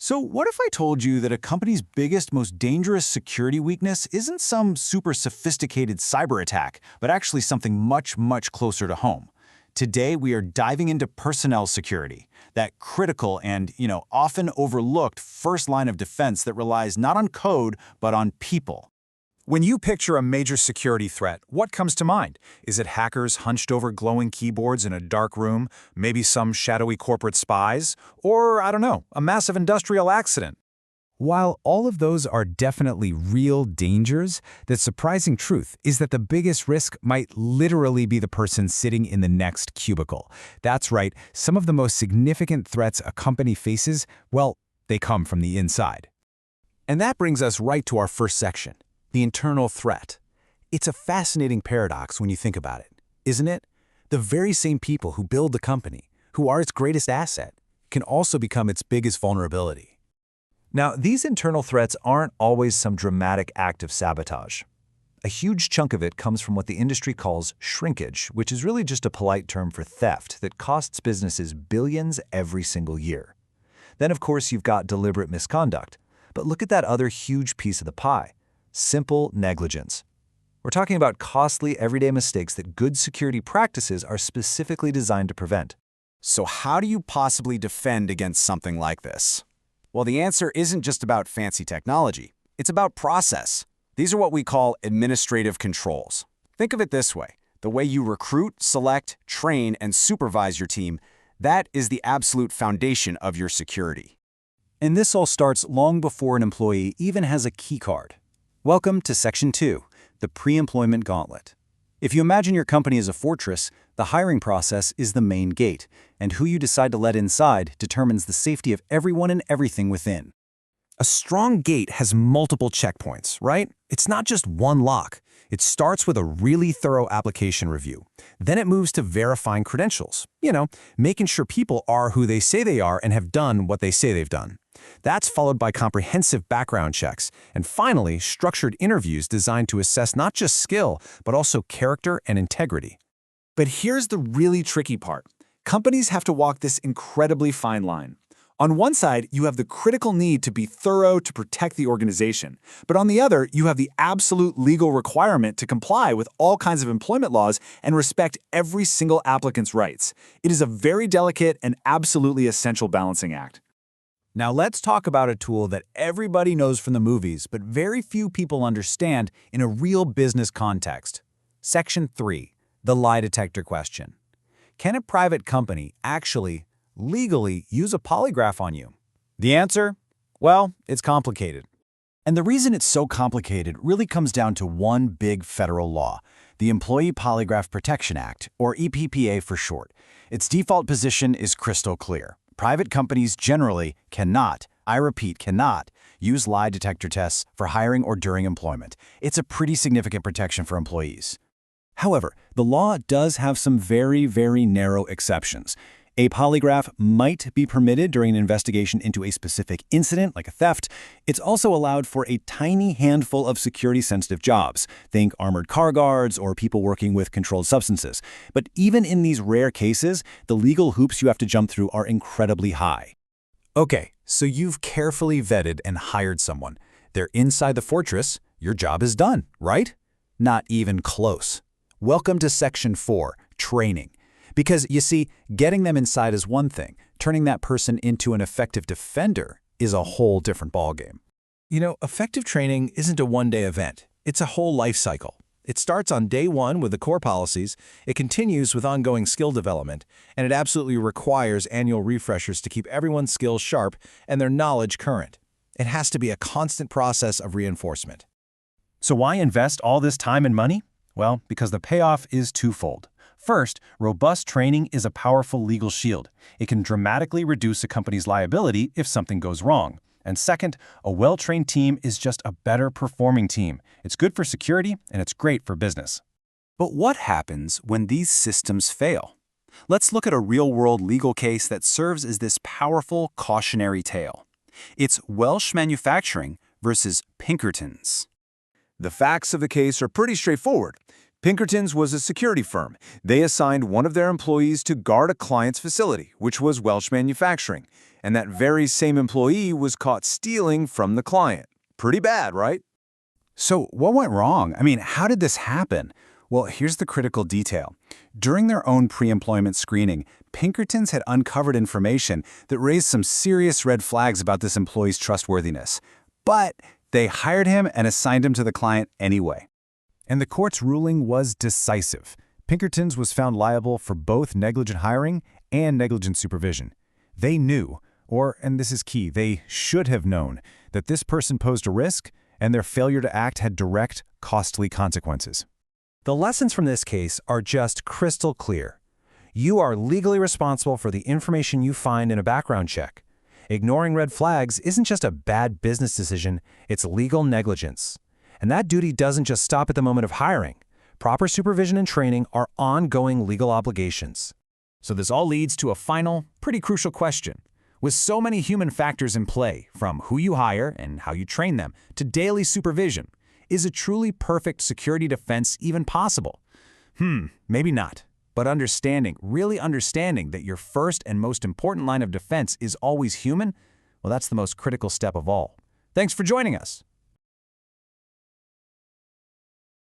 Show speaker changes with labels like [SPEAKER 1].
[SPEAKER 1] So what if I told you that a company's biggest, most dangerous security weakness isn't some super sophisticated cyber attack, but actually something much, much closer to home? Today, we are diving into personnel security, that critical and, often overlooked first line of defense that relies not on code, but on people.
[SPEAKER 2] When you picture a major security threat, what comes to mind? Is it hackers hunched over glowing keyboards in a dark room, maybe some shadowy corporate spies, or, I don't know, a massive industrial accident? While all of those are definitely real dangers, the surprising truth is that the biggest risk might literally be the person sitting in the next cubicle. That's right, some of the most significant threats a company faces, well, they come from the inside. And that brings us right to our first section. The internal threat. It's a fascinating paradox when you think about it, isn't it? The very same people who build the company, who are its greatest asset, can also become its biggest vulnerability. Now, these internal threats aren't always some dramatic act of sabotage. A huge chunk of it comes from what the industry calls shrinkage, which is really just a polite term for theft that costs businesses billions every single year. Then, of course, you've got deliberate misconduct. But look at that other huge piece of the pie. Simple negligence. We're talking about costly everyday mistakes that good security practices are specifically designed to prevent.
[SPEAKER 1] So how do you possibly defend against something like this? Well, the answer isn't just about fancy technology. It's about process. These are what we call administrative controls. Think of it this way. The way you recruit, select, train, and supervise your team, that is the absolute foundation of your security.
[SPEAKER 2] And this all starts long before an employee even has a key card. Welcome to Section 2, the pre-employment gauntlet. If you imagine your company as a fortress, the hiring process is the main gate, and who you decide to let inside determines the safety of everyone and everything within. A strong gate has multiple checkpoints, right? It's not just one lock. It starts with a really thorough application review. Then it moves to verifying credentials, making sure people are who they say they are and have done what they say they've done. That's followed by comprehensive background checks, and finally, structured interviews designed to assess not just skill, but also character and integrity. But here's the really tricky part. Companies have to walk this incredibly fine line. On one side, you have the critical need to be thorough to protect the organization. But on the other, you have the absolute legal requirement to comply with all kinds of employment laws and respect every single applicant's rights. It is a very delicate and absolutely essential balancing act. Now let's talk about a tool that everybody knows from the movies, but very few people understand in a real business context. Section 3, the lie detector question. Can a private company actually, legally use a polygraph on you? The answer? Well, it's complicated. And the reason it's so complicated really comes down to one big federal law, the Employee Polygraph Protection Act, or EPPA for short. Its default position is crystal clear. Private companies generally cannot, I repeat, cannot, use lie detector tests for hiring or during employment. It's a pretty significant protection for employees. However, the law does have some very, very narrow exceptions. A polygraph might be permitted during an investigation into a specific incident, like a theft. It's also allowed for a tiny handful of security-sensitive jobs. Think armored car guards or people working with controlled substances. But even in these rare cases, the legal hoops you have to jump through are incredibly high. Okay, so you've carefully vetted and hired someone. They're inside the fortress. Your job is done, right? Not even close. Welcome to Section 4, training. Because, you see, getting them inside is one thing. Turning that person into an effective defender is a whole different ballgame. Effective training isn't a one-day event. It's a whole life cycle. It starts on day one with the core policies, it continues with ongoing skill development, and it absolutely requires annual refreshers to keep everyone's skills sharp and their knowledge current. It has to be a constant process of reinforcement. So why invest all this time and money? Well, because the payoff is twofold. First, robust training is a powerful legal shield. It can dramatically reduce a company's liability if something goes wrong. And second, a well-trained team is just a better performing team. It's good for security and it's great for business. But what happens when these systems fail? Let's look at a real-world legal case that serves as this powerful cautionary tale. It's Welsh Manufacturing versus Pinkertons. The facts of the case are pretty straightforward.
[SPEAKER 3] Pinkerton's was a security firm. They assigned one of their employees to guard a client's facility, which was Welsh Manufacturing. And that very same employee was caught stealing from the client. Pretty bad, right?
[SPEAKER 2] So what went wrong? I mean, how did this happen? Well, here's the critical detail. During their own pre-employment screening, Pinkerton's had uncovered information that raised some serious red flags about this employee's trustworthiness. But they hired him and assigned him to the client anyway. And the court's ruling was decisive. Pinkerton's was found liable for both negligent hiring and negligent supervision. They knew, and this is key, they should have known, that this person posed a risk and their failure to act had direct, costly consequences. The lessons from this case are just crystal clear. You are legally responsible for the information you find in a background check. Ignoring red flags isn't just a bad business decision, it's legal negligence. And that duty doesn't just stop at the moment of hiring. Proper supervision and training are ongoing legal obligations.
[SPEAKER 1] So this all leads to a final, pretty crucial question. With so many human factors in play, from who you hire and how you train them to daily supervision, is a truly perfect security defense even possible? Maybe not. But really understanding that your first and most important line of defense is always human, well, that's the most critical step of all. Thanks for joining us.